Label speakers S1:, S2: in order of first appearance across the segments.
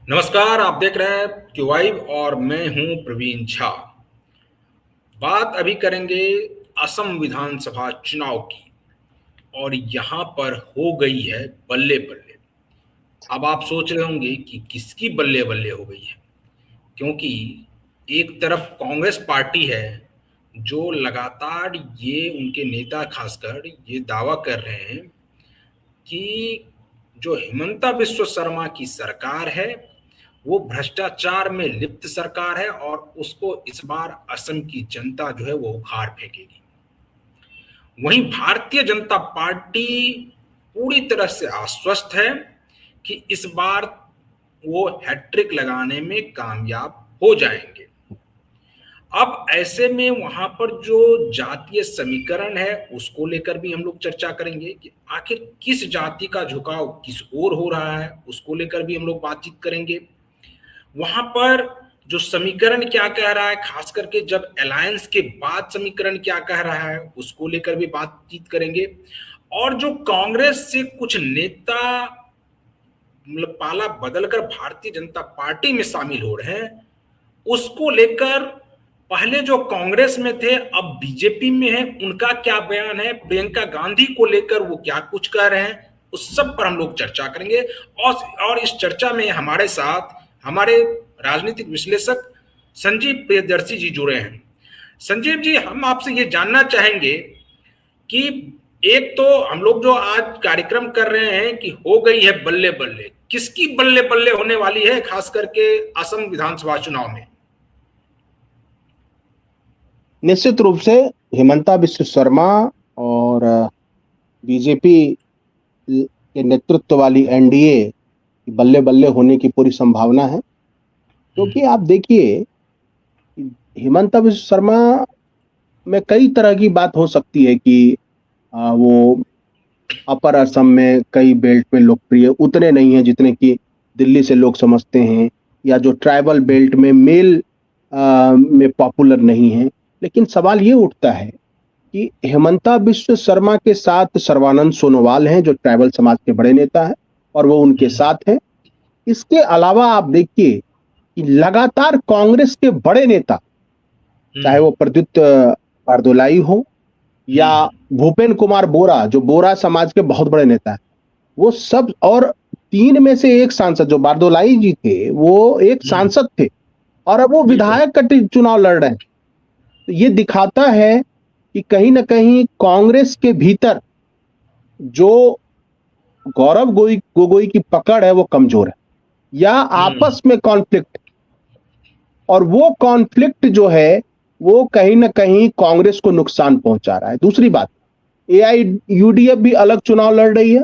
S1: नमस्कार। आप देख रहे हैं क्यूवाइब और मैं हूं प्रवीण झा। बात अभी करेंगे असम विधानसभा चुनाव की और यहां पर हो गई है बल्ले बल्ले। अब आप सोच रहे होंगे कि किसकी बल्ले बल्ले हो गई है, क्योंकि एक तरफ कांग्रेस पार्टी है जो लगातार ये उनके नेता खासकर ये दावा कर रहे हैं कि जो हिमंता बिस्व शर्मा की सरकार है वो भ्रष्टाचार में लिप्त सरकार है और उसको इस बार असम की जनता जो है वो उखाड़ फेंकेगी। वहीं भारतीय जनता पार्टी पूरी तरह से आश्वस्त है कि इस बार वो हैट्रिक लगाने में कामयाब हो जाएंगे। अब ऐसे में वहां पर जो जातीय समीकरण है उसको लेकर भी हम लोग चर्चा करेंगे कि आखिर किस जाति का झुकाव किस ओर हो रहा है, उसको लेकर भी हम लोग बातचीत करेंगे। वहां पर जो समीकरण क्या कह रहा है, खास करके जब अलायंस के बाद समीकरण क्या कह रहा है उसको लेकर भी बातचीत करेंगे। और जो कांग्रेस से कुछ नेता मतलब पाला बदलकर भारतीय जनता पार्टी में शामिल हो रहे हैं उसको लेकर, पहले जो कांग्रेस में थे अब बीजेपी में है, उनका क्या बयान है, प्रियंका गांधी को लेकर वो क्या कुछ कह रहे हैं, उस सब पर हम लोग चर्चा करेंगे। और इस चर्चा में हमारे साथ हमारे राजनीतिक विश्लेषक संजीव प्रियदर्शी जी जुड़े हैं। संजीव जी, हम आपसे ये जानना चाहेंगे कि एक तो हम लोग जो आज कार्यक्रम कर रहे हैं कि हो गई है बल्ले बल्ले, किसकी बल्ले बल्ले होने वाली है खास करके असम विधानसभा चुनाव में?
S2: निश्चित रूप से हिमंता बिस्व शर्मा और बीजेपी के नेतृत्व वाली एनडीए बल्ले बल्ले होने की पूरी संभावना है, क्योंकि आप देखिए हिमंता बिस्व शर्मा में कई तरह की बात हो सकती है कि वो अपर असम में कई बेल्ट में लोकप्रिय उतने नहीं है जितने कि दिल्ली से लोग समझते हैं, या जो ट्राइबल बेल्ट में मेल में पॉपुलर नहीं है। लेकिन सवाल ये उठता है कि हिमंता बिस्व शर्मा के साथ सर्बानंद सोनोवाल हैं जो ट्राइबल समाज के बड़े नेता हैं और वो उनके साथ हैं। इसके अलावा आप देखिए कि लगातार कांग्रेस के बड़े नेता, चाहे वो प्रद्युत बारदोलाई हो या भूपेन कुमार बोरा जो बोरा समाज के बहुत बड़े नेता है, वो सब, और तीन में से एक सांसद जो बारदोलाई जी थे वो एक सांसद थे और अब वो विधायक का चुनाव लड़ रहे हैं। तो ये दिखाता है कि कहीं ना कहीं कांग्रेस के भीतर जो गौरव गोगोई की पकड़ है वो कमजोर है, या आपस में कॉन्फ्लिक्ट, और वो कॉन्फ्लिक्ट जो है वो कहीं ना कहीं कांग्रेस को नुकसान पहुंचा रहा है। दूसरी बात, एआईयूडीएफ भी अलग चुनाव लड़ रही है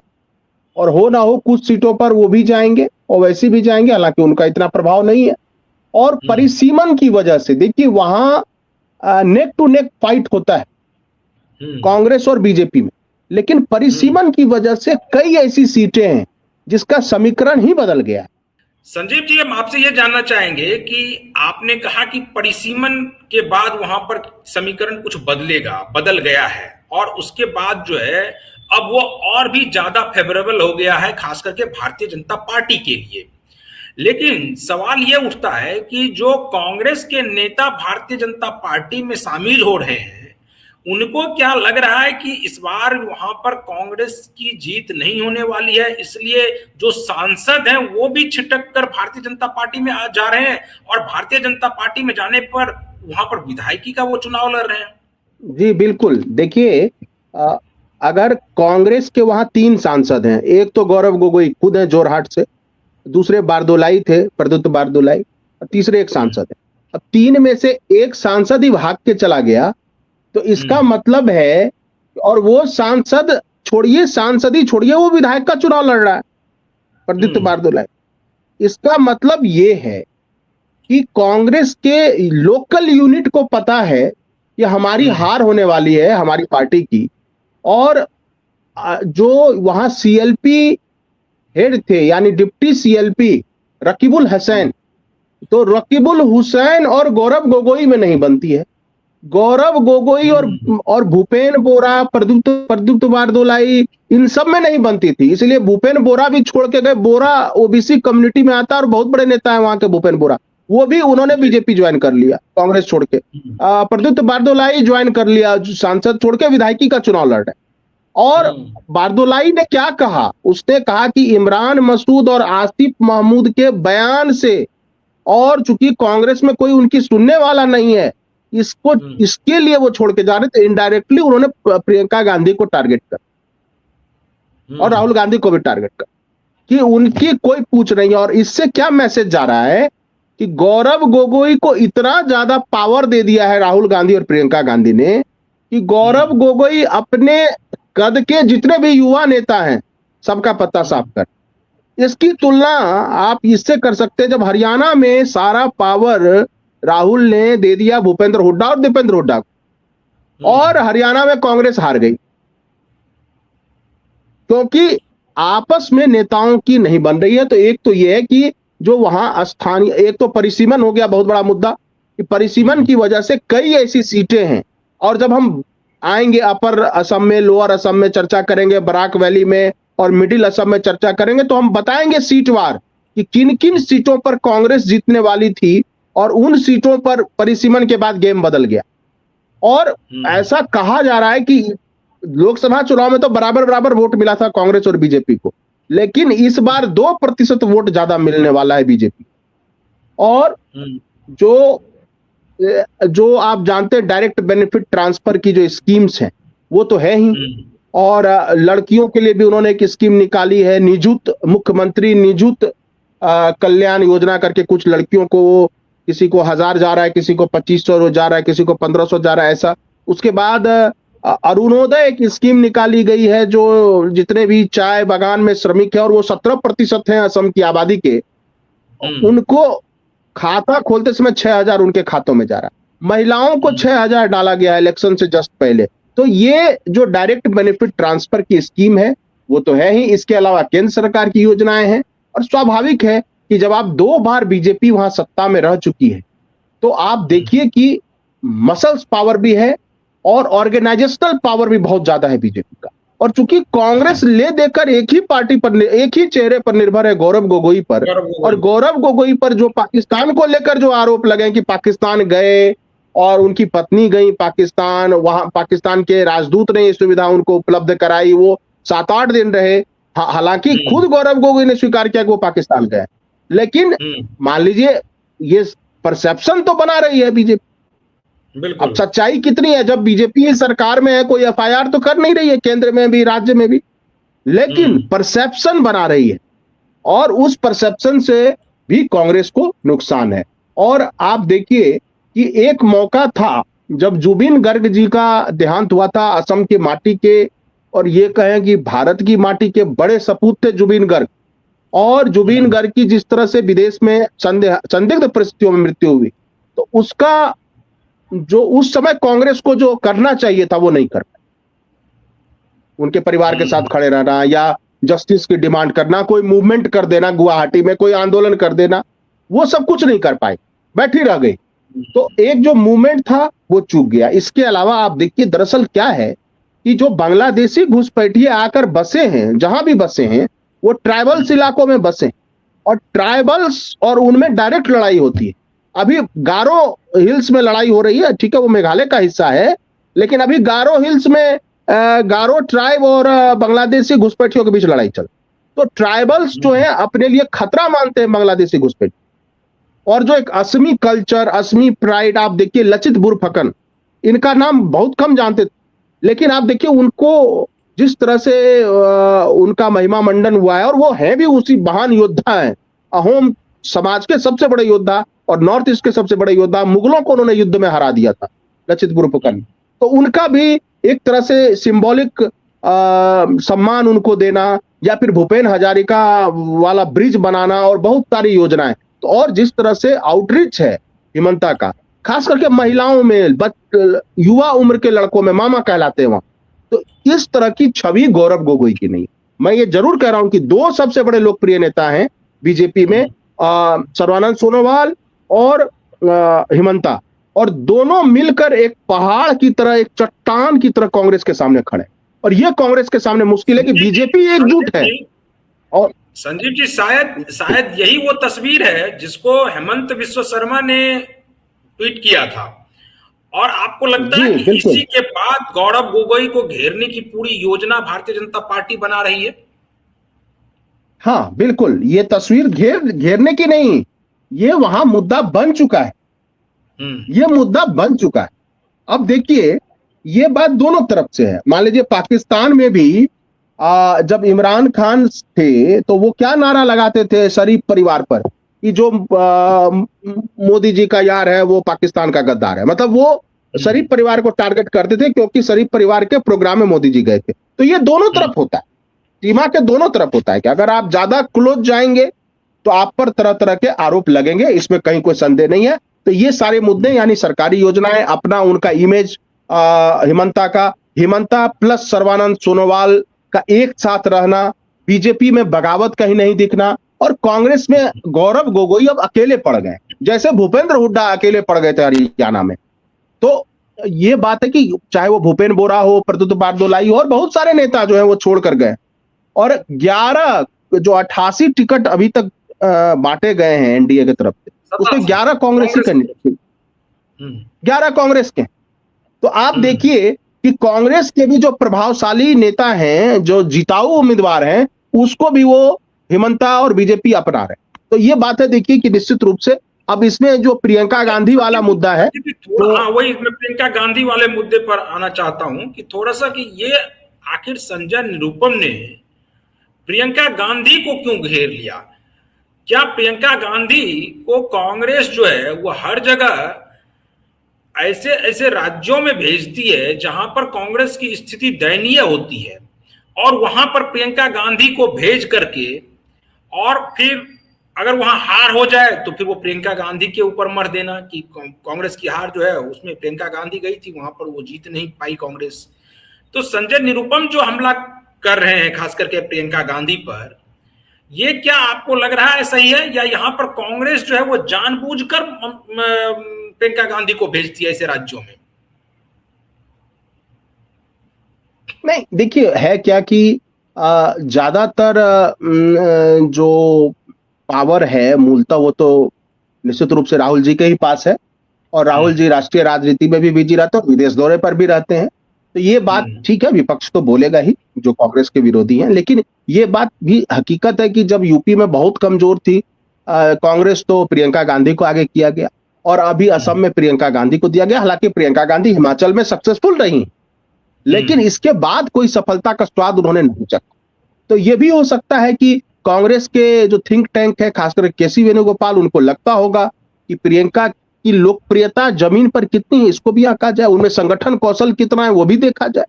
S2: और हो ना हो कुछ सीटों पर वो भी जाएंगे और वैसे भी जाएंगे, हालांकि उनका इतना प्रभाव नहीं है। और परिसीमन की वजह से देखिए वहां नेक टू नेक फाइट होता है कांग्रेस और बीजेपी में, लेकिन परिसीमन की वजह से कई ऐसी सीटें हैं जिसका समीकरण ही बदल गया है।
S1: संजीव जी, हम आपसे यह जानना चाहेंगे कि आपने कहा कि परिसीमन के बाद वहां पर समीकरण कुछ बदल गया है और उसके बाद जो है अब वो और भी ज्यादा फेवरेबल हो गया है खास करके भारतीय जनता पार्टी के लिए। लेकिन सवाल यह उठता है कि जो कांग्रेस के नेता भारतीय जनता पार्टी में शामिल हो रहे हैं उनको क्या लग रहा है कि इस बार वहां पर कांग्रेस की जीत नहीं होने वाली है, इसलिए जो सांसद हैं वो भी छिटक कर भारतीय जनता पार्टी में आ जा रहे हैं और भारतीय जनता पार्टी में जाने पर वहां पर विधायकी का वो चुनाव लड़ रहे हैं?
S2: जी बिल्कुल, देखिए अगर कांग्रेस के वहां तीन सांसद हैं, एक तो गौरव गोगोई खुद है जोरहाट से, दूसरे बारदोलाई थे प्रद्युत बारदोलाई, और तीसरे एक सांसद है। अब तीन में से एक सांसद ही भाग के चला गया, तो इसका मतलब है, और वो सांसद छोड़िए, सांसद ही छोड़िए, वो विधायक का चुनाव लड़ रहा है प्रद्युत बारदोलाई। इसका मतलब ये है कि कांग्रेस के लोकल यूनिट को पता है कि हमारी हार होने वाली है हमारी पार्टी की, और जो वहां सीएलपी हेड थे यानी डिप्टी सीएलपी रकीबुल हुसैन, तो रकीबुल हुसैन और गौरव गोगोई में नहीं बनती है, गौरव गोगोई और भूपेन बोरा, प्रदीप्त बारदोलाई, इन सब में नहीं बनती थी, इसलिए भूपेन बोरा भी छोड़ के गए। बोरा ओबीसी कम्युनिटी में आता है और बहुत बड़े नेता है वहां के भूपेन बोरा, वो भी उन्होंने बीजेपी ज्वाइन कर लिया कांग्रेस छोड़ के। प्रदीप्त बारदोलाई ज्वाइन कर लिया, सांसद छोड़ के विधायकी का चुनाव लड़ रहे। और बारदोलाई ने क्या कहा, उसने कहा कि इमरान मसूद और आसिफ महमूद के बयान से, और चूंकि कांग्रेस में कोई उनकी सुनने वाला नहीं है, इसके लिए वो छोड़ के जा रहे थे। इनडायरेक्टली उन्होंने प्रियंका गांधी को टारगेट कर और राहुल गांधी को भी टारगेट कर कि उनकी कोई पूछ नहीं है। और इससे क्या मैसेज जा रहा है कि गौरव गोगोई को इतना ज्यादा पावर दे दिया है राहुल गांधी और प्रियंका गांधी ने कि गौरव गोगोई अपने कद के जितने भी युवा नेता हैं सबका पत्ता साफ कर। इसकी तुलना आप इससे कर सकते हैं जब हरियाणा में सारा पावर राहुल ने दे दिया भूपेंद्र हुड्डा और दीपेंद्र हुड्डा को, और हरियाणा में कांग्रेस हार गई क्योंकि आपस में नेताओं की नहीं बन रही है। तो एक तो यह है कि जो वहां स्थानीय, एक तो परिसीमन हो गया बहुत बड़ा मुद्दा, कि परिसीमन की वजह से कई ऐसी सीटें हैं, और जब हम आएंगे अपर असम में, लोअर असम में चर्चा करेंगे, बराक वैली में और मिडिल असम में चर्चा करेंगे, तो हम बताएंगे सीटवार कि किन किन सीटों पर कांग्रेस जीतने वाली थी और उन सीटों पर परिसीमन के बाद गेम बदल गया। और ऐसा कहा जा रहा है कि लोकसभा चुनाव में तो बराबर वोट मिला था कांग्रेस और बीजेपी को, लेकिन इस बार 2% वोट ज्यादा मिलने वाला है बीजेपी। और जो आप जानते हैं डायरेक्ट बेनिफिट ट्रांसफर की जो स्कीम्स हैं वो तो है ही, और लड़कियों के लिए भी उन्होंने एक स्कीम निकाली है, निजुत, मुख्यमंत्री निजुत कल्याण योजना करके। कुछ लड़कियों को, किसी को 1000 जा रहा है, किसी को 2500 जा रहा है, किसी को 1500 जा रहा है, ऐसा। उसके बाद अरुणोदय एक स्कीम निकाली गई है, जो जितने भी चाय बागान में श्रमिक है, और वो 17% है असम की आबादी के, उनको खाता खोलते समय 6000 उनके खातों में जा रहा है। महिलाओं को 6000 डाला गया है इलेक्शन से जस्ट पहले। तो ये जो डायरेक्ट बेनिफिट ट्रांसफर की स्कीम है वो तो है ही, इसके अलावा केंद्र सरकार की योजनाएं हैं। और स्वाभाविक है कि जब आप 2 बार बीजेपी वहां सत्ता में रह चुकी है तो आप देखिए कि मसल्स पावर भी है और ऑर्गेनाइजेशनल पावर भी बहुत ज्यादा है बीजेपी का। और चूंकि कांग्रेस ले देकर एक ही पार्टी पर, एक ही चेहरे पर निर्भर है, गौरव गोगोई पर, और गौरव गोगोई पर जो पाकिस्तान को लेकर जो आरोप लगे कि पाकिस्तान गए और उनकी पत्नी गई पाकिस्तान, वहां पाकिस्तान के राजदूत ने ये सुविधा उनको उपलब्ध कराई, वो 7-8 दिन रहे। हालांकि खुद गौरव गोगोई ने स्वीकार किया कि वो पाकिस्तान गए, लेकिन मान लीजिए ये परसेप्शन तो बना रही है बीजेपी। अब सच्चाई कितनी है, जब बीजेपी सरकार में है कोई एफआईआर तो कर नहीं रही है, केंद्र में भी राज्य में भी, लेकिन परसेप्शन बना रही है, और उस परसेप्शन से भी कांग्रेस को नुकसान है। और आप देखिए कि एक मौका था जब जुबिन गर्ग जी का देहांत हुआ था, असम की माटी के, और ये कहें कि भारत की माटी के बड़े सपूत थे जुबिन गर्ग, और जुबिन गर्ग की जिस तरह से विदेश में संदिग्ध परिस्थितियों में मृत्यु हुई, तो उसका जो उस समय कांग्रेस को जो करना चाहिए था वो नहीं कर पाए। उनके परिवार के साथ खड़े रहना या जस्टिस की डिमांड करना, कोई मूवमेंट कर देना, गुवाहाटी में कोई आंदोलन कर देना, वो सब कुछ नहीं कर पाए, बैठी रह गई। तो एक जो मूवमेंट था वो चूक गया। इसके अलावा आप देखिए दरअसल क्या है कि जो बांग्लादेशी घुसपैठिए आकर बसे हैं, जहां भी बसे हैं, वो ट्राइबल्स इलाकों में बसे, और ट्राइबल्स और उनमें डायरेक्ट लड़ाई होती है। अभी गारो हिल्स में लड़ाई हो रही है, ठीक है वो मेघालय का हिस्सा है, लेकिन अभी गारो हिल्स में गारो ट्राइब और बांग्लादेशी घुसपैठियों के बीच लड़ाई चल। तो ट्राइबल्स जो है अपने लिए खतरा मानते हैं बांग्लादेशी घुसपैठी। और जो एक असमी कल्चर, असमी प्राइड, आप देखिए लचित बुरफकन, इनका नाम बहुत कम जानते थे, लेकिन आप देखिए उनको जिस तरह से उनका महिमा मंडन हुआ है, और वो है भी उसी महान योद्धा है, अहोम समाज के सबसे बड़े योद्धा और नॉर्थ ईस्ट के सबसे बड़े योद्धा। मुगलों को उन्होंने युद्ध में हरा दिया था लचित बुरफकन। तो उनका भी एक तरह से सिंबॉलिक सम्मान उनको देना, या फिर भूपेन हजारिका वाला ब्रिज बनाना, और बहुत सारी योजनाएं। तो और जिस तरह से आउटरीच है हिमंता का, खास करके महिलाओं में, युवा उम्र के लड़कों में, मामा कहलाते हैं वहां, तो इस तरह की छवि गौरव गोगोई की नहीं। मैं ये जरूर कह रहा हूं कि 2 सबसे बड़े लोकप्रिय नेता हैं बीजेपी में, सर्बानंद सोनोवाल और हिमंता, और दोनों मिलकर एक पहाड़ की तरह, एक चट्टान की तरह कांग्रेस के सामने खड़े। और ये कांग्रेस के सामने मुश्किल है कि बीजेपी एकजुट है। और
S1: संजीव जी, शायद शायद यही वो तस्वीर है जिसको हेमंत विश्व शर्मा ने ट्वीट किया था। और आपको लगता
S2: जी
S1: है कि
S2: बिल्कुल,
S1: इसी के बाद गौरव गोगोई को घेरने की पूरी योजना भारतीय जनता पार्टी बना रही है?
S2: हाँ बिल्कुल, ये तस्वीर घेरने की नहीं, ये वहां मुद्दा बन चुका है। ये मुद्दा बन चुका है। अब देखिए, ये बात दोनों तरफ से है। मान लीजिए पाकिस्तान में भी जब इमरान खान थे तो वो क्या नारा लगाते थे शरीफ परिवार पर कि जो मोदी जी का यार है वो पाकिस्तान का गद्दार है। मतलब वो शरीफ परिवार को टारगेट करते थे क्योंकि शरीफ परिवार के प्रोग्राम में मोदी जी गए थे। तो ये दोनों तरफ होता है, सीमा के दोनों तरफ होता है कि अगर आप ज्यादा क्लोज जाएंगे तो आप पर तरह तरह के आरोप लगेंगे, इसमें कहीं कोई संदेह नहीं है। तो ये सारे मुद्दे, यानी सरकारी योजनाएं, अपना उनका इमेज, हिमंता प्लस सर्बानंद सोनोवाल का एक साथ रहना, बीजेपी में बगावत कहीं नहीं दिखना, और कांग्रेस में गौरव गोगोई अब अकेले पड़ गए, जैसे भूपेंद्र हुड्डा अकेले पड़ गए थे हरियाणा में। तो ये बात है कि चाहे वो भूपेन बोरा हो, प्रद्युत बारदोलाई हो, और बहुत सारे नेता जो है वो छोड़कर गए। और 11 जो 88 टिकट अभी तक बांटे गए हैं एनडीए की तरफ से, उसमें 11 कांग्रेसी के, 11 कांग्रेस के। तो आप देखिए कि कांग्रेस के भी जो प्रभावशाली नेता हैं, जो जिताऊ उम्मीदवार हैं, उसको भी वो हिमंता और बीजेपी अपना रहे। तो ये बात है, देखिए कि निश्चित रूप से अब इसमें जो प्रियंका गांधी वाला मुद्दा है,
S1: तो हाँ, वही मैं प्रियंका गांधी वाले मुद्दे पर आना चाहता हूं कि थोड़ा सा कि ये आखिर संजय निरुपम ने प्रियंका गांधी को क्यों घेर लिया? क्या प्रियंका गांधी को कांग्रेस जो है वो हर जगह ऐसे ऐसे राज्यों में भेजती है जहां पर कांग्रेस की स्थिति दयनीय होती है, और वहां पर प्रियंका गांधी को भेज करके, और फिर अगर वहां हार हो जाए तो फिर वो प्रियंका गांधी के ऊपर मर देना कि कांग्रेस की हार जो है उसमें प्रियंका गांधी गई थी, वहां पर वो जीत नहीं पाई कांग्रेस। तो संजय निरुपम जो हमला कर रहे हैं खास करके प्रियंका गांधी पर, ये क्या आपको लग रहा है सही है, या यहाँ पर कांग्रेस जो है वो जानबूझकर प्रियंका गांधी को भेजती है ऐसे राज्यों में?
S2: नहीं, देखिए है क्या कि ज्यादातर जो पावर है मूलतः वो तो निश्चित रूप से राहुल जी के ही पास है, और राहुल जी राष्ट्रीय राजनीति में भी बिजी रहते हैं, विदेश दौरे पर भी रहते हैं। तो ये बात ठीक है, विपक्ष तो बोलेगा ही जो कांग्रेस के विरोधी हैं, लेकिन ये बात भी हकीकत है कि जब यूपी में बहुत कमजोर थी कांग्रेस, तो प्रियंका गांधी को आगे किया गया, और अभी असम में प्रियंका गांधी को दिया गया। हालांकि प्रियंका गांधी हिमाचल में सक्सेसफुल रही, लेकिन इसके बाद कोई सफलता का स्वाद उन्होंने नहीं चखा। तो ये भी हो सकता है कि कांग्रेस के जो थिंक टैंक है, खासकर केसी वेणुगोपाल, उनको लगता होगा कि प्रियंका की लोकप्रियता जमीन पर कितनी है इसको भी आंका जाए, उनमें संगठन कौशल कितना है वो भी देखा जाए।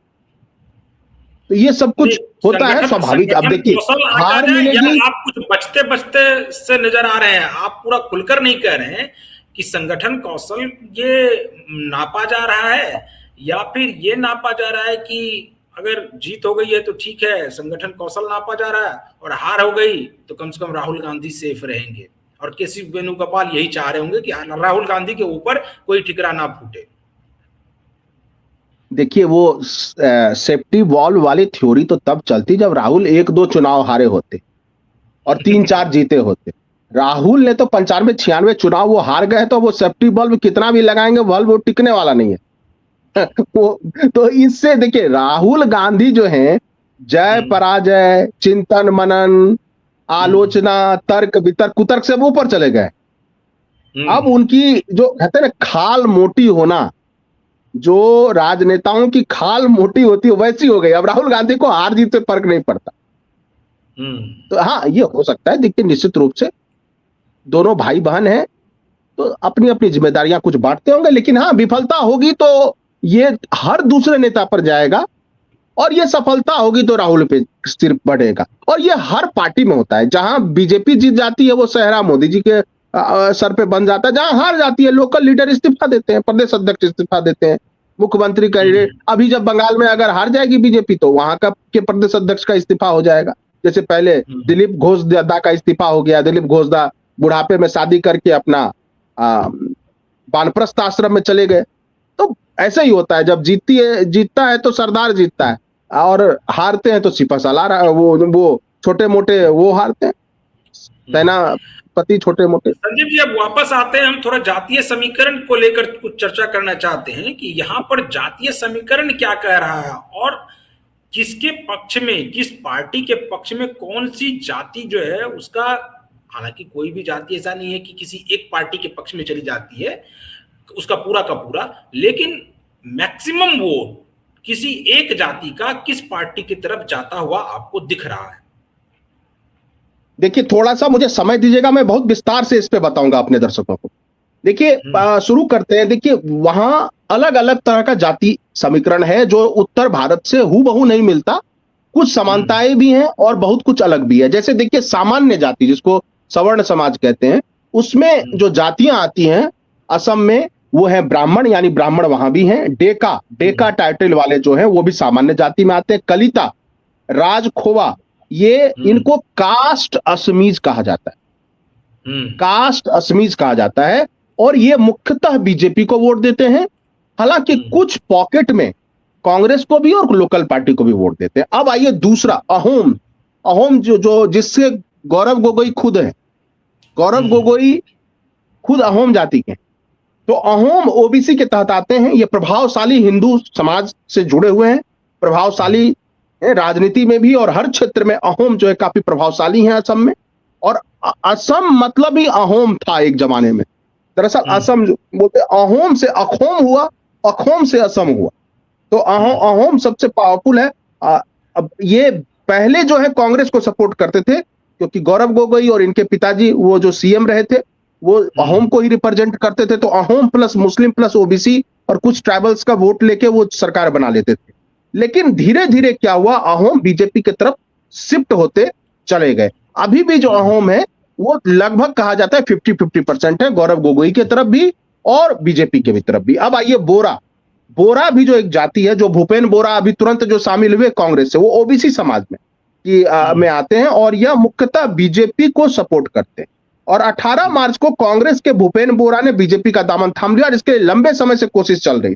S2: तो ये सब कुछ होता है स्वाभाविक। अब देखिए, हार मिलेगी,
S1: आप कुछ बचते बचते से नजर आ रहे हैं, आप पूरा खुलकर नहीं कह रहे हैं कि संगठन कौशल ये नापा जा रहा है, या फिर ये नापा जा रहा है कि अगर जीत हो गई है तो ठीक है, संगठन कौशल नापा जा रहा है, और हार हो गई तो कम से कम राहुल गांधी सेफ रहेंगे, और केसी वेणुगोपाल यही चाह रहे होंगे कि राहुल गांधी के ऊपर कोई ठिकरा ना फूटे।
S2: देखिए, वो सेफ्टी वॉल वाली थ्योरी तो तब चलती जब राहुल 1-2 चुनाव हारे होते और 3-4 जीते होते। राहुल ने तो 95-96 चुनाव वो हार गए, तो वो सेफ्टी बल्ब कितना भी लगाएंगे बल्ब वो टिकने वाला नहीं है। तो इससे देखिए, राहुल गांधी जो है जय पराजय, चिंतन मनन, आलोचना, तर्क वितर्क कुतर्क से ऊपर चले गए। अब उनकी जो कहते हैं ना खाल मोटी होना, जो राजनेताओं की खाल मोटी होती है वैसी हो गई। अब राहुल गांधी को हार जीत से फर्क नहीं पड़ता। तो हाँ, ये हो सकता है। देखिए, निश्चित रूप से दोनों भाई बहन हैं तो अपनी अपनी जिम्मेदारियां कुछ बांटते होंगे, लेकिन हाँ, विफलता होगी तो ये हर दूसरे नेता पर जाएगा, और ये सफलता होगी तो राहुल पे सिर बढ़ेगा। और ये हर पार्टी में होता है। जहां बीजेपी जीत जाती है वो सेहरा मोदी जी के सर पे बन जाता है। जहां हार जाती है लोकल लीडर इस्तीफा देते हैं, प्रदेश अध्यक्ष इस्तीफा देते हैं, मुख्यमंत्री कैंडिडेट। अभी जब बंगाल में अगर हार जाएगी बीजेपी तो वहां का के प्रदेश अध्यक्ष का इस्तीफा हो जाएगा। जैसे पहले दिलीप घोषदा का इस्तीफा हो गया। दिलीप घोषदा बुढ़ापे में शादी करके अपना वानप्रस्थ आश्रम में चले गए। तो ऐसा ही होता है, जब जीतता है तो सरदार जीतता है, और हारते हैं तो सिपहसालार, वो छोटे मोटे वो हारते हैं, सेनापति छोटे मोटे।
S1: संजीव जी, अब वापस आते हैं, हम थोड़ा जातीय समीकरण को लेकर कुछ चर्चा करना चाहते हैं कि यहाँ पर जातीय समीकरण क्या कह रहा है और किसके पक्ष में, किस पार्टी के पक्ष में कौन सी जाति जो है उसका, हालांकि कोई भी जाति ऐसा नहीं है कि किसी एक पार्टी के पक्ष में चली जाती है उसका पूरा का पूरा, लेकिन मैक्सिमम वोट किसी एक जाति का किस पार्टी की तरफ जाता हुआ आपको दिख रहा है?
S2: देखिए, थोड़ा सा मुझे समय दीजिएगा, मैं बहुत विस्तार से इस पे बताऊंगा अपने दर्शकों को। देखिए, शुरू करते हैं। देखिए, वहां अलग अलग तरह का जाति समीकरण है जो उत्तर भारत से हूबहू नहीं मिलता, कुछ समानताएं भी हैं और बहुत कुछ अलग भी है। जैसे देखिए, सामान्य जाति जिसको सवर्ण समाज कहते हैं, उसमें जो जातियां आती हैं असम में, वो है ब्राह्मण, यानी ब्राह्मण वहां भी हैं। डेका टाइटल वाले जो हैं वो भी सामान्य जाति में आते हैं। कलिता, राजखोवा, ये इनको कास्ट असमीज कहा जाता है, कास्ट असमीज कहा जाता है, और ये मुख्यतः बीजेपी को वोट देते हैं। हालांकि कुछ पॉकेट में कांग्रेस को भी और लोकल पार्टी को भी वोट देते हैं। अब आइए दूसरा, अहोम जो जिससे गौरव गोगोई खुद है, गौरव गोगोई खुद अहोम जाति के। तो अहोम ओबीसी के तहत आते हैं। ये प्रभावशाली हिंदू समाज से जुड़े हुए हैं, प्रभावशाली राजनीति में भी, और हर क्षेत्र में अहोम जो है काफी प्रभावशाली हैं असम में। और असम मतलब ही अहोम था एक जमाने में। दरअसल असम बोलते अहोम से अखोम हुआ, अखोम से असम हुआ। तो अहोम सबसे पावरफुल है। अब ये पहले जो है कांग्रेस को सपोर्ट करते थे, क्योंकि गौरव गोगोई और इनके पिताजी वो जो सीएम रहे थे वो अहोम को ही रिप्रेजेंट करते थे। तो Ahom plus Muslim plus OBC और कुछ ट्राइबल्स का वोट लेके वो सरकार बना लेते थे। लेकिन धीरे धीरे क्या हुआ, अहोम बीजेपी की तरफ शिफ्ट होते चले गए। अभी भी जो अहोम है वो लगभग कहा जाता है 50-50% है, गौरव गोगोई की तरफ भी और बीजेपी के भी तरफ भी। अब आइए बोरा भी जो एक जाति है, जो भूपेन बोरा अभी तुरंत जो शामिल हुए कांग्रेस से, वो ओबीसी समाज में आते हैं और यह मुख्यतः बीजेपी को सपोर्ट करते हैं। और 18 मार्च को कांग्रेस के भूपेन बोरा ने बीजेपी का दामन थाम लिया, जिसके लंबे समय से कोशिश चल रही।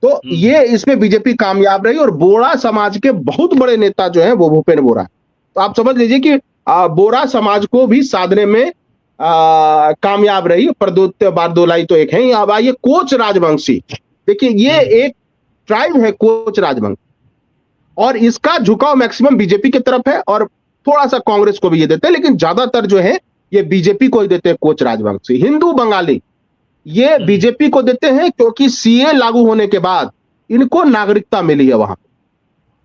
S2: तो ये इसमें बीजेपी कामयाब रही और बोरा समाज के बहुत बड़े नेता जो हैं वो भूपेन बोरा है। तो आप समझ लीजिए कि बोरा समाज को भी साधने में कामयाब रही। प्रदोत्य बारदोलाई तो एक है। अब आइए कोच राजवंशी। देखिए, ये एक ट्राइब है कोच राजवंशी, और इसका झुकाव मैक्सिमम बीजेपी की तरफ है और थोड़ा सा कांग्रेस को भी ये देते हैं, लेकिन ज्यादातर जो है ये बीजेपी को ही देते हैं। कोच राजवंशी हिंदू बंगाली ये बीजेपी को देते हैं, क्योंकि सीए लागू होने के बाद इनको नागरिकता मिली है। वहां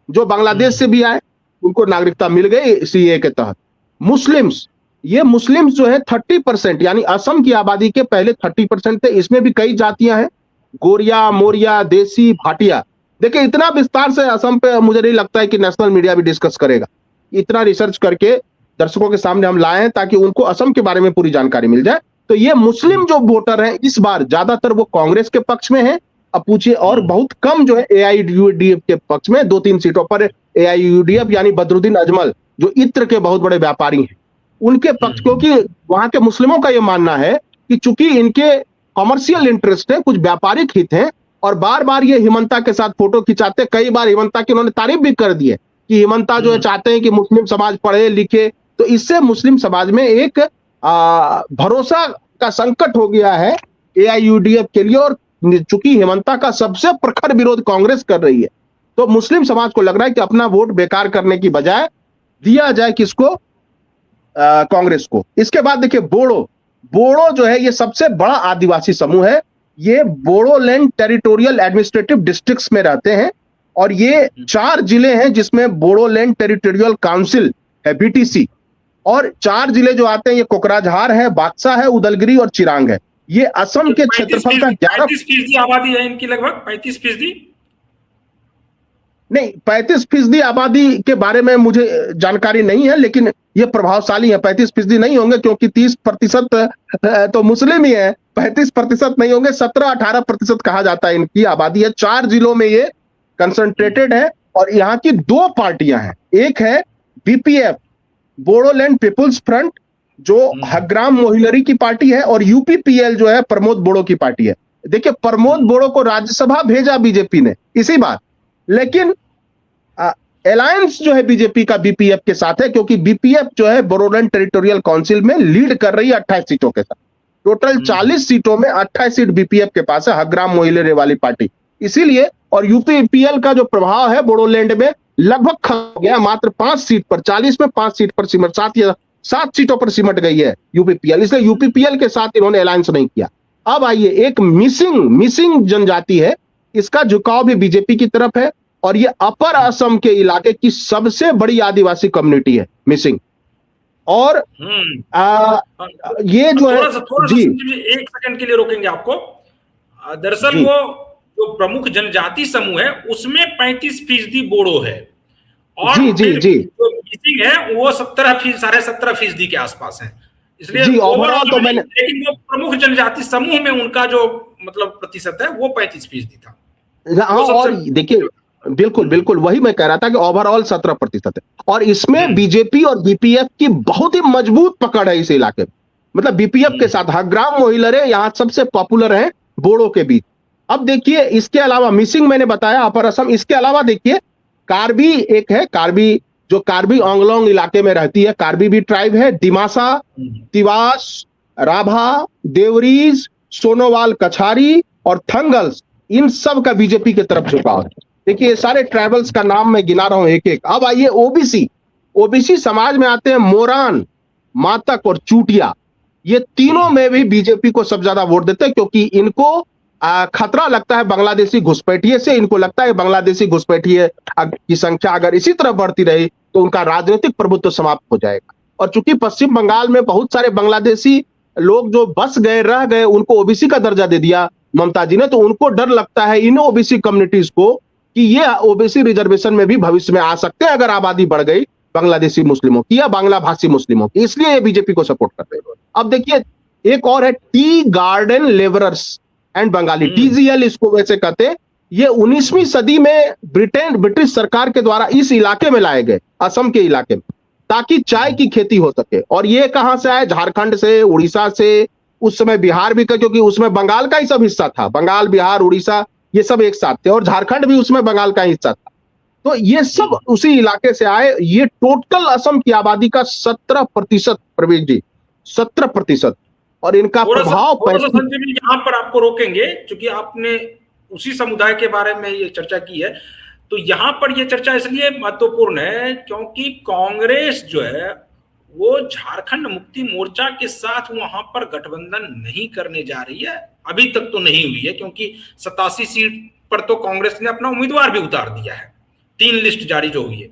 S2: जो बांग्लादेश से भी आए उनको नागरिकता मिल गई सीए के तहत। मुस्लिम्स जो है 30%, यानी असम की आबादी के पहले 30% थे। इसमें भी कई जातियां हैं, गोरिया, मोरिया, देसी, भाटिया। देखिए, इतना विस्तार से असम पे मुझे नहीं लगता है कि नेशनल मीडिया भी डिस्कस करेगा। इतना रिसर्च करके दर्शकों के सामने हम लाए हैं ताकि उनको असम के बारे में पूरी जानकारी मिल जाए। तो ये मुस्लिम जो वोटर हैं इस बार ज्यादातर वो कांग्रेस के पक्ष में हैं। अब पूछिए, और बहुत कम जो है एआईयूडीएफ के पक्ष में। 2-3 सीटों पर एआईयूडीएफ यानी बदरुद्दीन अजमल जो इत्र के बहुत बड़े व्यापारी हैं उनके पक्ष, क्योंकि वहां के मुस्लिमों का यह मानना है कि चूंकि इनके कॉमर्शियल इंटरेस्ट है, कुछ व्यापारिक हित हैं, और बार बार ये हिमंता के साथ फोटो खिंचाते। कई बार हिमंता की उन्होंने तारीफ भी कर दी है कि हिमंता जो है चाहते हैं कि मुस्लिम समाज पढ़े लिखे। तो इससे मुस्लिम समाज में एक भरोसा का संकट हो गया है एआईयूडीएफ के लिए। और चूंकि हिमंता का सबसे प्रखर विरोध कांग्रेस कर रही है, तो मुस्लिम समाज को लग रहा है कि अपना वोट बेकार करने की बजाय दिया जाए किसको, कांग्रेस को। इसके बाद देखिए बोड़ो जो है ये सबसे बड़ा आदिवासी समूह है। ये बोडोलैंड टेरिटोरियल एडमिनिस्ट्रेटिव डिस्ट्रिक्ट्स में रहते हैं, और ये 4 जिले हैं जिसमें बोडोलैंड टेरिटोरियल काउंसिल है, बीटीसी। और 4 जिले जो आते हैं ये कोकराझार है, बाक्सा है, उदलगिरी और चिरांग है। ये असम के क्षेत्रफल का
S1: 35% आबादी है इनकी, लगभग 35%।
S2: नहीं, 35% आबादी के बारे में मुझे जानकारी नहीं है, लेकिन ये प्रभावशाली है। 35% नहीं होंगे, क्योंकि 30% तो मुस्लिम ही है। 35% नहीं होंगे, 17-18% कहा जाता है इनकी आबादी है। 4 जिलों में ये कंसंट्रेटेड है। और यहाँ की 2 पार्टियां हैं, एक है बीपीएफ बोडोलैंड पीपुल्स फ्रंट, जो हग्राम मोहिलरी की पार्टी है, और यूपीपीएल जो है प्रमोद बोड़ो की पार्टी है। देखिए, प्रमोद बोड़ो को राज्यसभा भेजा बीजेपी ने इसी बार, लेकिन अलायंस जो है बीजेपी का बीपीएफ के साथ है, क्योंकि बीपीएफ जो है बोडोलैंड टेरिटोरियल काउंसिल में लीड कर रही है 28 सीटों के साथ। टोटल 40 सीटों में 28 सीट बीपीएफ के पास है, हग्राम मोहिलरे वाली पार्टी। इसीलिए, और यूपीपीएल का जो प्रभाव है बोडोलैंड में लगभग खत्म हो गया, मात्र 5 सीट पर, 40 में 5 सीट पर सिमट, 7 सीटों पर सिमट गई है यूपीपीएल। इसलिए यूपीपीएल के साथ इन्होंने अलायंस नहीं किया। अब आइए, एक मिसिंग जनजाति है, इसका झुकाव भी बीजेपी की तरफ है, और ये अपर असम के इलाके की सबसे बड़ी आदिवासी कम्युनिटी है मिसिंग। और ये जो है,
S1: जी, एक सेकंड के लिए रोकेंगे आपको। दरअसल वो जो प्रमुख जनजाति समूह है उसमें 35% बोडो है, और
S2: जी
S1: जो मिसिंग है वो 17.5% के आसपास है। इसलिए
S2: जी, ओवरऑल तो मैंने,
S1: लेकिन वो प्रमुख जनजाति समूह में उनका जो मतलब प्रतिशत है वो 35% था।
S2: और देखिए, बिल्कुल वही मैं कह रहा था कि ओवरऑल 17% है, और इसमें बीजेपी और बीपीएफ की बहुत ही मजबूत पकड़ है इस इलाके में। मतलब बीपीएफ के साथ हग्राम मोहिलरे यहां सबसे पॉपुलर है बोडो के बीच। अब देखिए, इसके अलावा मिसिंग मैंने बताया अपर असम, इसके अलावा देखिए कार्बी एक है, कार्बी जो कार्बी आंगलोंग इलाके में रहती है, कार्बी भी ट्राइब है। दिमासा, तिवास, राभा, देवरीज, सोनोवाल कछारी और थंगल्स, इन सब का बीजेपी की तरफ झुकाव है। देखिए, ये सारे ट्राइबल्स का नाम मैं गिना रहा हूं एक एक। अब आइए ओबीसी समाज में आते हैं मोरान, मातक और चूटिया। ये तीनों में भी बीजेपी को सबसे ज्यादा वोट देते हैं, क्योंकि इनको खतरा लगता है बांग्लादेशी घुसपैठिए से। इनको लगता है बांग्लादेशी घुसपैठिए की संख्या अगर इसी तरह बढ़ती रही तो उनका राजनीतिक प्रभुत्व समाप्त हो जाएगा। और चूंकि पश्चिम बंगाल में बहुत सारे बांग्लादेशी लोग जो बस गए, रह गए, उनको ओबीसी का दर्जा दे दिया ममता जी ने, तो उनको डर लगता है इन ओबीसी कम्युनिटीज को कि ये ओबीसी रिजर्वेशन में भी भविष्य में आ सकते हैं अगर आबादी बढ़ गई बांग्लादेशी मुस्लिमों की या बांग्ला भाषी मुस्लिमों की। इसलिए ये बीजेपी को सपोर्ट करते हैं। अब देखिए, एक और है tea garden labourers and Bengali, TGL इसको वैसे कहते हैं। ये 19वीं सदी में ब्रिटिश सरकार के द्वारा इस इलाके में लाए गए, असम के इलाके में, ताकि चाय की खेती हो सके। और ये कहां से आए? झारखंड से, उड़ीसा से, उस समय बिहार भी, क्योंकि उसमें बंगाल का ही सब हिस्सा था। बंगाल, बिहार, उड़ीसा ये सब एक साथ थे, और झारखंड भी उसमें बंगाल का हिस्सा था। तो ये सब उसी इलाके से आए। ये टोटल असम की आबादी का 17%, प्रवीण जी, 17%। और इनका प्रभाव
S1: संजय जी, यहाँ पर आपको रोकेंगे क्योंकि आपने उसी समुदाय के बारे में ये चर्चा की है। तो यहाँ पर ये चर्चा इसलिए महत्वपूर्ण है क्योंकि कांग्रेस जो है वो झारखंड मुक्ति मोर्चा के साथ वहां पर गठबंधन नहीं करने जा रही है। अभी तक तो नहीं हुई है, क्योंकि 87 सीट पर तो कांग्रेस ने अपना उम्मीदवार भी उतार दिया है। 3 लिस्ट जारी जो हुई है।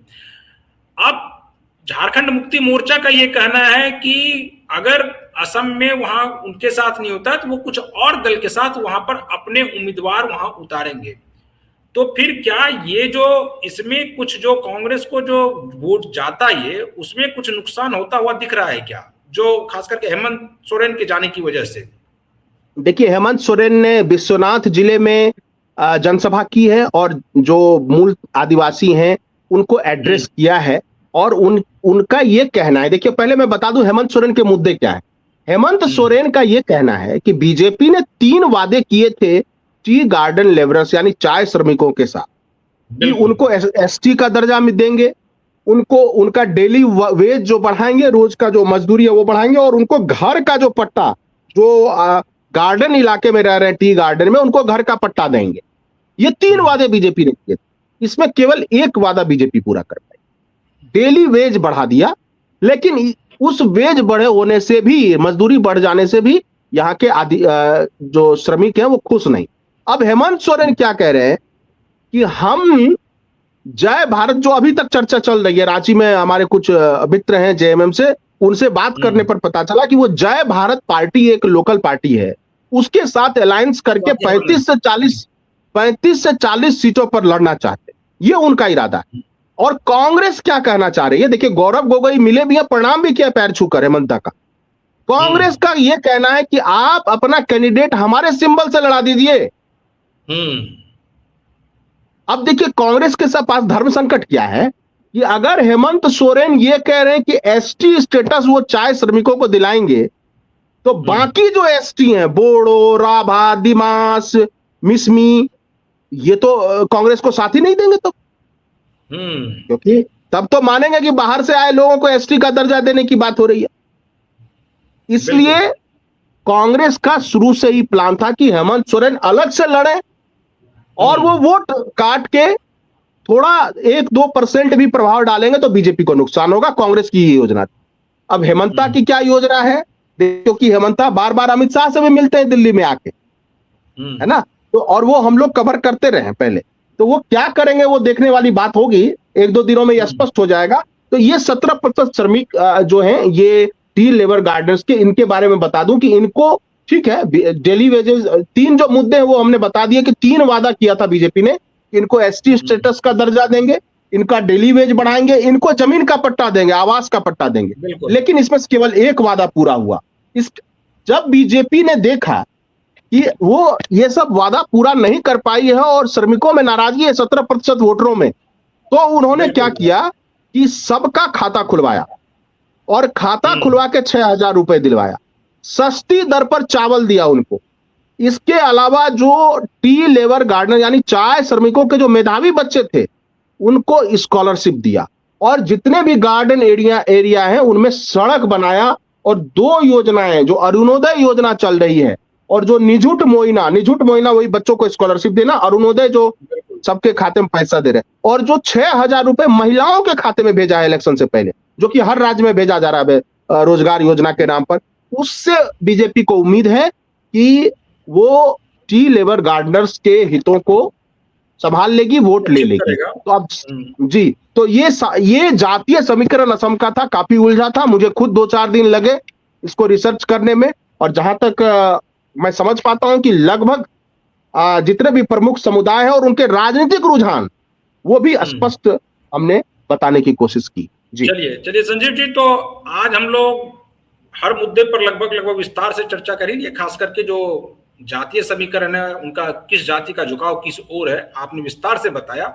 S1: अब झारखंड मुक्ति मोर्चा का ये कहना है कि अगर असम में वहां उनके साथ नहीं होता तो वो कुछ और दल के साथ वहां पर अपने उम्मीदवार वहां उतारेंगे। तो फिर क्या ये जो इसमें कुछ जो कांग्रेस को जो वोट जाता है उसमें कुछ नुकसान होता हुआ दिख रहा है क्या, जो खास करके हेमंत सोरेन के जाने की वजह से?
S2: देखिए, हेमंत सोरेन ने विश्वनाथ जिले में जनसभा की है और जो मूल आदिवासी हैं उनको एड्रेस किया है, और उनका ये कहना है, देखिए पहले मैं बता दूं हेमंत सोरेन के मुद्दे क्या है। हेमंत सोरेन का ये कहना है कि बीजेपी ने 3 वादे किए थे टी गार्डन लेबरर्स यानी चाय श्रमिकों के साथ, कि उनको एसटी का दर्जा में देंगे, उनको उनका डेली वेज जो बढ़ाएंगे, रोज का जो मजदूरी है वो बढ़ाएंगे, और उनको घर का जो पट्टा, जो गार्डन इलाके में रह रहे हैं टी गार्डन में, उनको घर का पट्टा देंगे। ये 3 वादे बीजेपी ने किए थे। इसमें केवल एक वादा बीजेपी पूरा कर पाई, डेली वेज बढ़ा दिया। लेकिन उस वेज बढ़े होने से भी, मजदूरी बढ़ जाने से भी यहाँ के जो श्रमिक हैं वो खुश नहीं। अब हेमंत सोरेन क्या कह रहे हैं कि हम जय भारत, जो अभी तक चर्चा चल रही है, रांची में हमारे कुछ मित्र हैं जेएमएम से, उनसे बात करने पर पता चला कि वो जय भारत पार्टी एक लोकल पार्टी है, उसके साथ अलायंस करके 35 से 40 सीटों पर लड़ना चाहते हैं। ये उनका इरादा है। और कांग्रेस क्या कहना चाह रही है? देखिए, गौरव गोगोई मिले भी है, प्रणाम भी किया पैर छूकर हेमंता का। कांग्रेस का यह कहना है कि आप अपना कैंडिडेट हमारे सिंबल से लड़ा दीजिए। अब देखिए, कांग्रेस के पास धर्म संकट क्या है कि अगर हेमंत सोरेन ये कह रहे हैं कि एसटी स्टेटस वो चाय श्रमिकों को दिलाएंगे, तो बाकी जो एसटी हैं, बोडो, राभा, दिमास, मिसमी, ये तो कांग्रेस को साथ ही नहीं देंगे। तो क्योंकि तब तो मानेंगे कि बाहर से आए लोगों को एसटी का दर्जा देने की बात हो रही है। इसलिए कांग्रेस का शुरू से ही प्लान था कि हेमंत सोरेन अलग से लड़े और वो वोट काट के थोड़ा 1-2% भी प्रभाव डालेंगे तो बीजेपी को नुकसान होगा। कांग्रेस की ये योजना थी। अब हेमंता की क्या योजना है, क्योंकि हेमंता बार बार अमित शाह से भी मिलते हैं दिल्ली में आके, है ना, तो और वो हम लोग कवर करते रहे पहले, तो वो क्या करेंगे वो देखने वाली बात होगी। 1-2 दिनों में यह स्पष्ट हो जाएगा। तो ये 17% श्रमिक जो हैं, ये टी लेबर गार्डनर्स के, इनके बारे में बता दूं कि इनको ठीक है डेली वेजेस, 3 जो मुद्दे हैं वो हमने बता दिए कि 3 वादा किया था बीजेपी ने। इनको एसटी स्टेटस का दर्जा देंगे, इनका डेली वेज बढ़ाएंगे, इनको जमीन का पट्टा देंगे, आवास का पट्टा देंगे। लेकिन इसमें केवल एक वादा पूरा हुआ। जब बीजेपी ने देखा कि वो ये सब वादा पूरा नहीं कर पाई है और श्रमिकों में नाराजगी है 17% वोटरों में, तो उन्होंने क्या किया कि सबका खाता खुलवाया और खाता खुलवा के 6,000 रुपए दिलवाया, सस्ती दर पर चावल दिया उनको। इसके अलावा जो टी लेबर गार्डनर यानी चाय श्रमिकों के जो मेधावी बच्चे थे उनको स्कॉलरशिप दिया, और जितने भी गार्डन एरिया है उनमें सड़क बनाया। और 2 योजनाएं, जो अरुणोदय योजना चल रही है और जो निजुट मोइना वही बच्चों को स्कॉलरशिप देना, अरुणोदय जो सबके खाते में पैसा दे रहे हैं, और जो 6,000 रुपए महिलाओं के खाते में भेजा है इलेक्शन से पहले, जो कि हर राज्य में भेजा जा रहा है रोजगार योजना के नाम पर, उससे बीजेपी को उम्मीद है कि वो टी लेबर गार्डनर्स के हितों को संभाल लेगी, वोट ले लेगी। तो अब जी, तो ये जातीय समीकरण असम का था, काफी उलझा था। मुझे खुद 2-4 दिन लगे इसको रिसर्च करने में, और जहां तक मैं समझ पाता हूं कि लगभग जितने भी प्रमुख समुदाय हैं और उनके राजनीतिक रुझान, वो भी स्पष्ट हमने बताने की कोशिश की। जी
S1: चलिए संजीव जी, तो आज हम लोग हर मुद्दे पर लगभग विस्तार से चर्चा करेंगे। खास करके जो जातीय समीकरण है, उनका किस जाति का झुकाव किस ओर है, आपने विस्तार से बताया।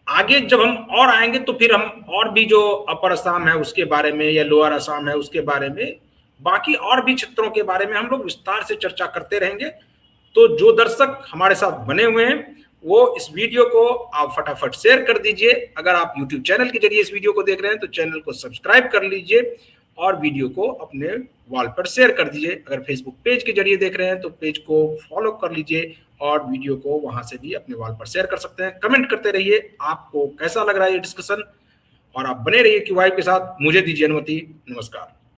S1: आगे जब हम और आएंगे तो फिर हम और भी जो अपर असम है उसके बारे में, या लोअर असम है उसके बारे में, बाकी और भी क्षेत्रों के बारे में हम लोग विस्तार से चर्चा करते रहेंगे। तो जो दर्शक हमारे साथ बने हुए हैं वो इस वीडियो को आप फटाफट शेयर कर दीजिए। अगर आप YouTube चैनल के जरिए इस वीडियो को देख रहे हैं तो चैनल को सब्सक्राइब कर लीजिए और वीडियो को अपने वॉल पर शेयर कर दीजिए। अगर फेसबुक पेज के जरिए देख रहे हैं तो पेज को फॉलो कर लीजिए और वीडियो को वहां से भी अपने वॉल पर शेयर कर सकते हैं। कमेंट करते रहिए आपको कैसा लग रहा है ये डिस्कशन, और आप बने रहिए क्यूवाइब के साथ। मुझे दीजिए अनुमति। नमस्कार।